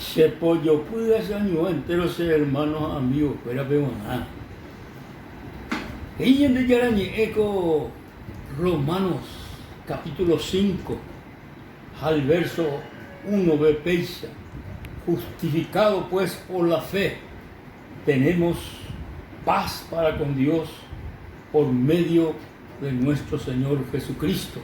Se pollo pude ese año entero ser hermanos amigos, fuera peonada. Y en el eco Romanos capítulo 5, al verso 1 ve peisa. Justificado pues por la fe, tenemos paz para con Dios por medio de nuestro Señor Jesucristo,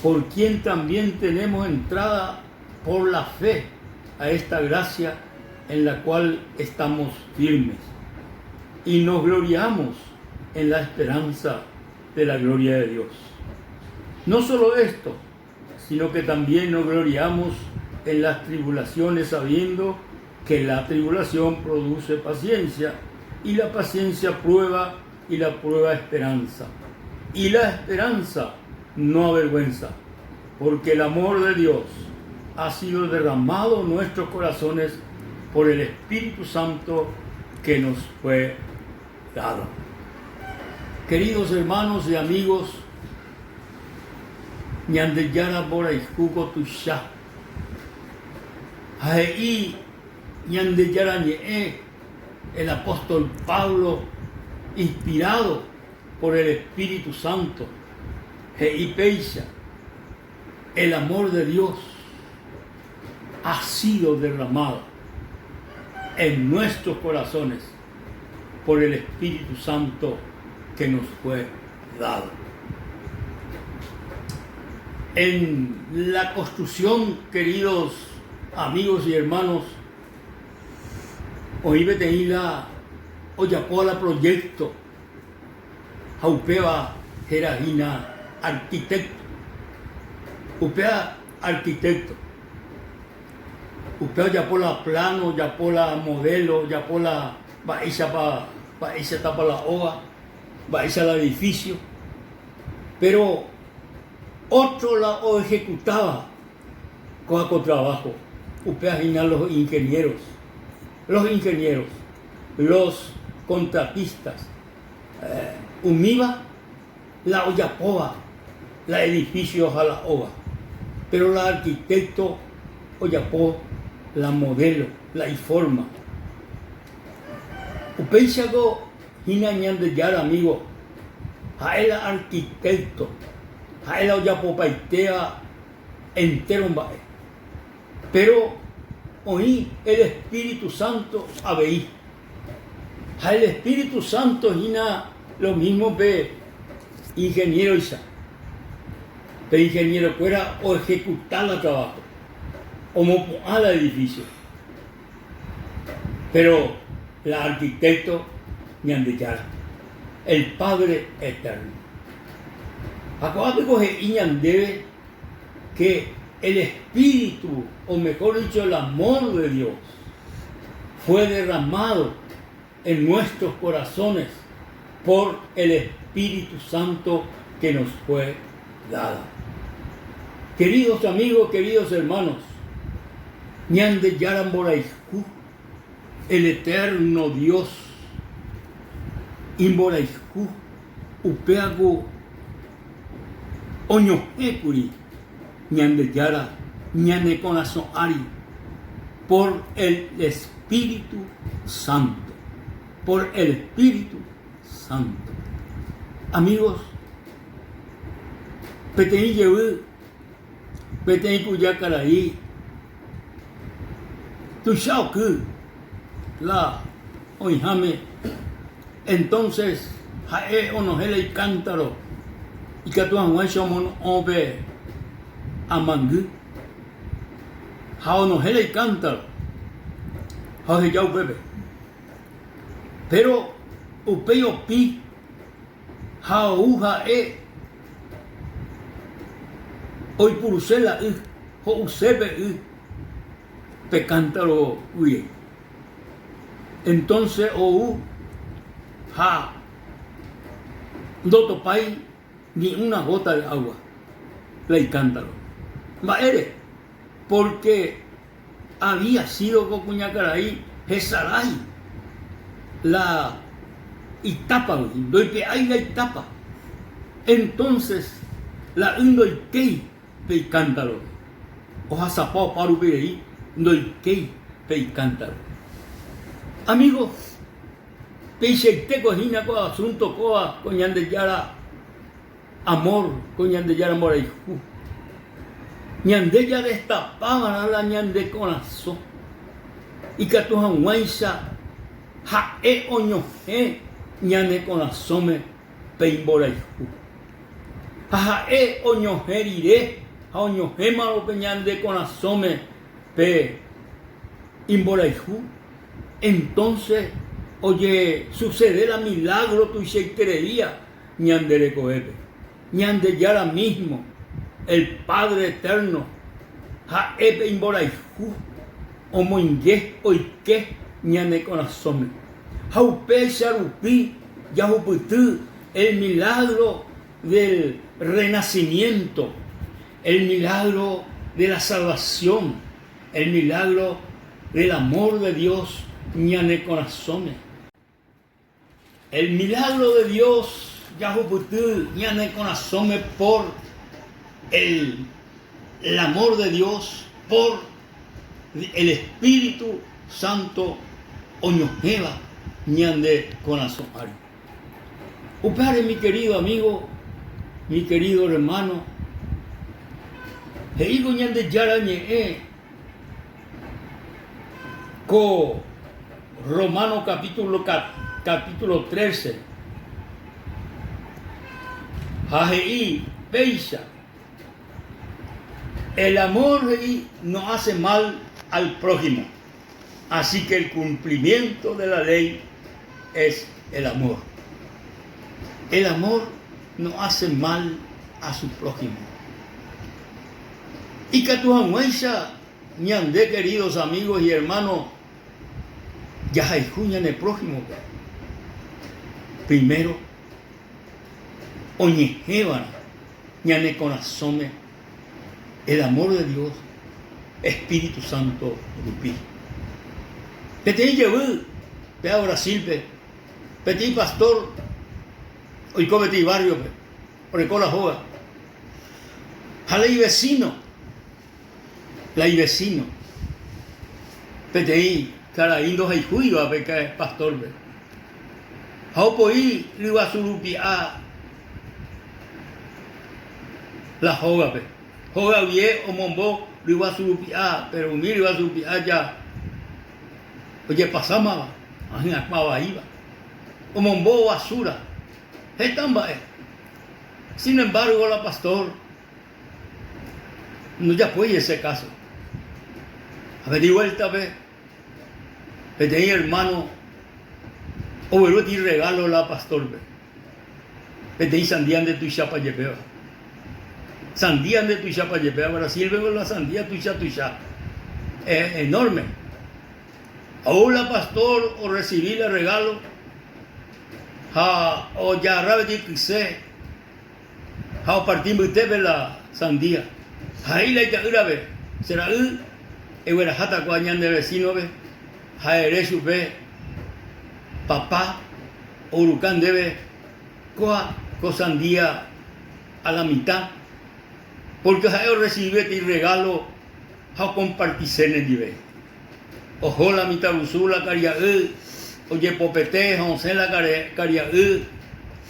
por quien también tenemos entrada por la fe a esta gracia en la cual estamos firmes y nos gloriamos en la esperanza de la gloria de Dios. No solo esto, sino que también nos gloriamos en las tribulaciones, sabiendo que la tribulación produce paciencia, y la paciencia prueba, y la prueba esperanza. Y la esperanza no avergüenza, porque el amor de Dios ha sido derramado en nuestros corazones por el Espíritu Santo que nos fue dado. Queridos hermanos y amigos, ñandeyara bora iskuko tusha, ahí ñandeyara ñe, el apóstol Pablo, inspirado por el Espíritu Santo, y peisha, el amor de Dios ha sido derramado en nuestros corazones por el Espíritu Santo que nos fue dado. En la construcción, queridos amigos y hermanos, hoy la Oyapola proyecto, Jaupeba Jeragina arquitecto, Upea arquitecto, Upea Yapola plano, Yapola modelo, Yapola Baisa tapa la hoja, Baisa el edificio, pero otro la ejecutaba con trabajo. Upea los ingenieros, los contratistas, Umiba la Oyapoa, la edificio a la ova, pero la arquitecto Oyapó la modelo, la informa. Upeisago hinañan de yar amigo, a el arquitecto, a el Oyapo paitea entero bae. Pero hoy el Espíritu Santo abeí. A el Espíritu Santo hina lo mismo ve ingeniero Isa. Pero ingeniero fuera o ejecutar el trabajo, o mopoar el edificio. Pero la arquitecto ñandeyara, el Padre Eterno. Acuérdate coge iñandebe que el Espíritu, o mejor dicho, el amor de Dios, fue derramado en nuestros corazones por el Espíritu Santo que nos fue dado. Queridos amigos, queridos hermanos, ñande yaramboraiscu, el eterno Dios, imboraiscu, upeago, oñojecuri, ñande yara, ñande corazón ari, por el Espíritu Santo, por el Espíritu Santo. Amigos, petei llevé, petei cuyacaraí, tu chao que la oijame, entonces jae onojela y cántaro, y que tu anguachomon obe amangu, ja onojela y cántaro, ja yau bebe, pero upeyo pi, ja uja hoy purusela ho usebe pe cántaro uye. Entonces ja no topay ni una gota de agua, le cántaro. Maere, porque había sido Cocuñacaraí, Jesaray, la Itapa, doy hay la Itapa. Entonces, la Indoikei, pe cántaro. Oja zapao paru ahí, noikei pei cántaro. Amigos, peiseite cojina con asunto coa coñande yara amor, coñande yara moraihu. Ñande ya destapaban la ñande corazón. Y que tu hanguaisa jae oñoje ñande corazón me peimboraihu. Jae oñoje iré, a oñoje malo que ñande corazón me pe imboraihu. Entonces, oye, sucederá milagro tu y creería ñande de coebe. Ñande ya ahora mismo. El Padre Eterno, Jaebe Imboraihu, Omoinge, Oike, Ñane Corazón. Jaupe Sharupi, Yahuputu, el milagro del renacimiento, el milagro de la salvación, el milagro del amor de Dios, Ñane Corazón. El milagro de Dios, Yahuputu, Ñane Corazón por el amor de Dios, por el Espíritu Santo, oñojeva, ñande corazón. Upare, mi querido amigo, mi querido hermano, heigo ñande yarañe, co Romano capítulo 13, Jajei, Peisa. El amor no hace mal al prójimo, así que el cumplimiento de la ley es el amor. El amor no hace mal a su prójimo. Y que tu amuesa, ñande, queridos amigos y hermanos, ya hay juña en el prójimo. Primero, oñejeban, ñane corazón. El amor de Dios, Espíritu Santo, Rupi. Petí llevó, pe a Brasil, petí pastor, hoy cometi barrio, por el cola joga. Jale y vecino, la y vecino. Petí, cara indo hay juicio a pecar pastor, Jaupoí, riba surupi a la joga, Joga bien o mombo lo iba a surupia, pero mira iba a surupia ya. Oye, pasamos a iba. O mombo basura. Sin embargo, la pastor no ya fue ese caso. A ver, di vuelta, ve. Tenía hermano, o vuelvo a ti regalo la pastor, ve. Tenía sandía de tu chapa llevaba. Sandía de tu chapa llevé a Brasil, veo la sandía tuya. Es enorme. Ahora, pastor, o recibí el regalo, o ya rabetí quise, o partimos usted de la sandía. Ahí la itaura ve, será era jata cuañan de vecino ve, jaeresu ve, papá, orucán debe, coa sandía a la mitad. Porque yo recibí este regalo, yo compartí en el nivel. Ojo la mitad la caria oye popete, once la caria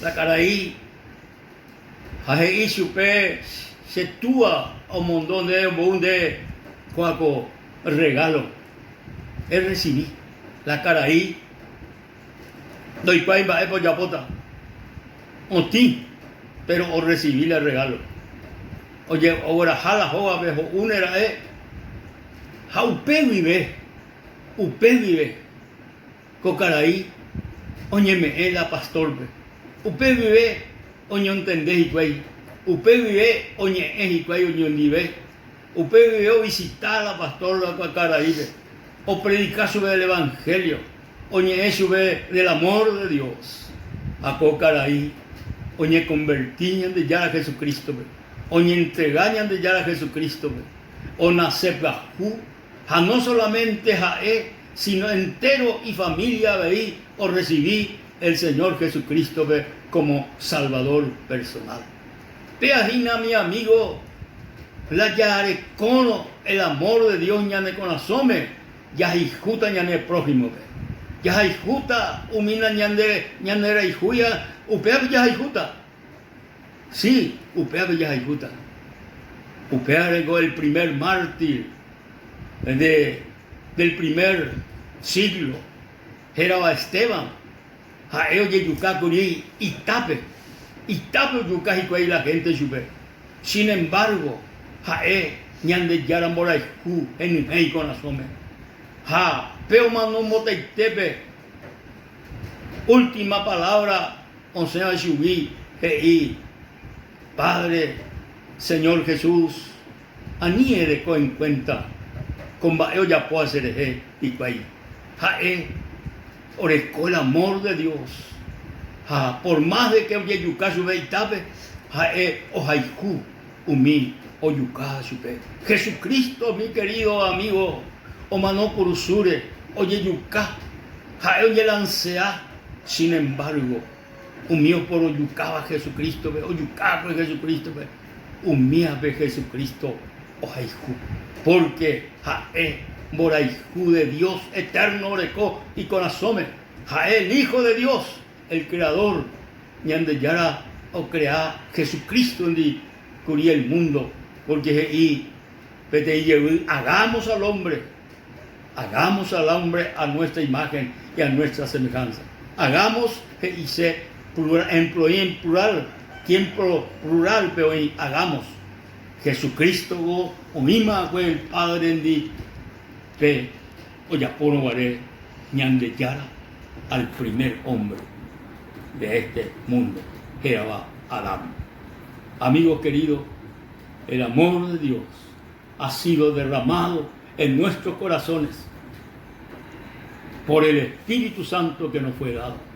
la caraí. Jaje supe se túa a un montón de bonde cuaco regalo. Recibí la caraí. Doy cuaiba por yapota. Oti, pero o recibí el regalo. Oye, ahora jala joa vejo un era jaupe vive cocaraí oye me la pastor ve upe vive oño entendés y cuay upe vive oñe y cuay oño nive upe vive visitar la pastor la cocaraí ve o predicar sobre el evangelio oñe sobre del amor de Dios a cocaraí oñe convertían de ya a Jesucristo ve oñe entregañan de ya a Jesucristo, o nace bajú, no solamente jae, sino entero y familia veí, o recibí el Señor Jesucristo como Salvador personal. Peajina, mi amigo, la yare cono el amor de Dios ñane con asome, ya hijuta ñane prójimo. Ya hijuta umina ñandera hijuya, upea ya hijuta. Sí, upea ya hijuta. Upea llegó el primer mártir del primer siglo. Era Esteban. Jaeo yeyuka curi y tape yuka y la gente sube. Sin embargo, jae ñande yaran boraiku en hei con asome. Ja, pero mano moteitepe. Última palabra, o sea, subí, Padre, Señor Jesús, aniere en cuenta, con baeo ya puedo hacer y cuay. Jae, orezco el amor de Dios. Ja, por más de que oye yuka sube y tape, jae, o haiku, umi, o yuka sube. Jesucristo, mi querido amigo, o mano curusure, oye yuka, jae oye lancea. Sin embargo, humío por oyucaba Jesucristo, oyucaba por Jesucristo, humía de Jesucristo, ojaiju, porque jae, moraiju de Dios eterno, oreco y con asome, jae, el Hijo de Dios, el Creador, ñande yara o crea Jesucristo en di curía el mundo, porque y hagamos al hombre a nuestra imagen y a nuestra semejanza. Hagamos y se en plural, tiempo plural, pero hagamos. Jesucristo o misma fue el Padre en di pe o ya por guaré ñande yara al primer hombre de este mundo, que era Adán. Amigo querido, el amor de Dios ha sido derramado en nuestros corazones por el Espíritu Santo que nos fue dado.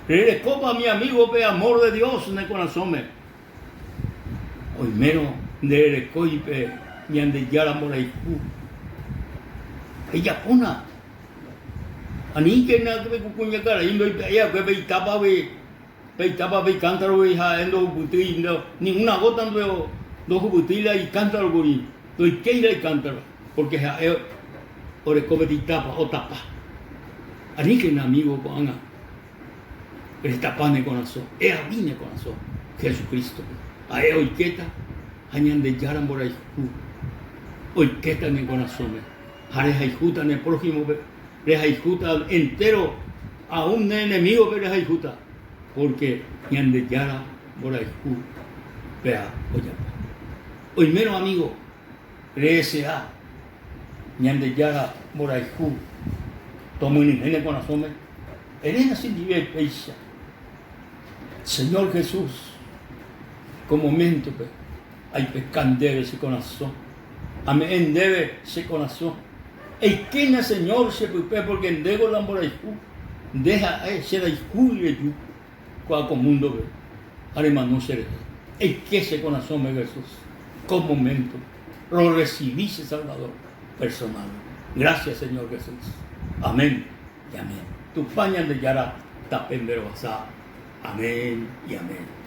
Recopa mi amigo pe amor de Dios en el corazón. Hoy menos de recoipe ñande yara moraiku. Ella puna. Ani que na que cucuña cara indo ya que peitaba ve cántaro ve ja endo buti ni una gota no dos butila y cántaro guri. Doy queira y cántaro porque ja orecobe tapa o tapa. Ani que amigo con esta pan de corazón, es a mí de corazón, Jesucristo. A él hoy queta, añan de yaran por ahí, hoy queta en el corazón, jareja y juta en el prójimo, reja y juta entero, a un enemigo que reja y juta, porque añan de yaran por ahí, vea, oye, hoy menos amigo, RSA, añan de yaran por ahí, tomo en el corazón, eres así nivel peisa. Señor Jesús, como momento hay pescandero ese corazón. Amén, debe ese corazón. El que Señor se pupe porque en dego la moraiku, deja ese daiku y el cuaco mundo ve. Además no será. El que ese corazón me Jesús, como momento, lo recibí ese Salvador personal. Gracias Señor Jesús. Amén y amén. Tu paña de yara tapendero basá. Amén y amén.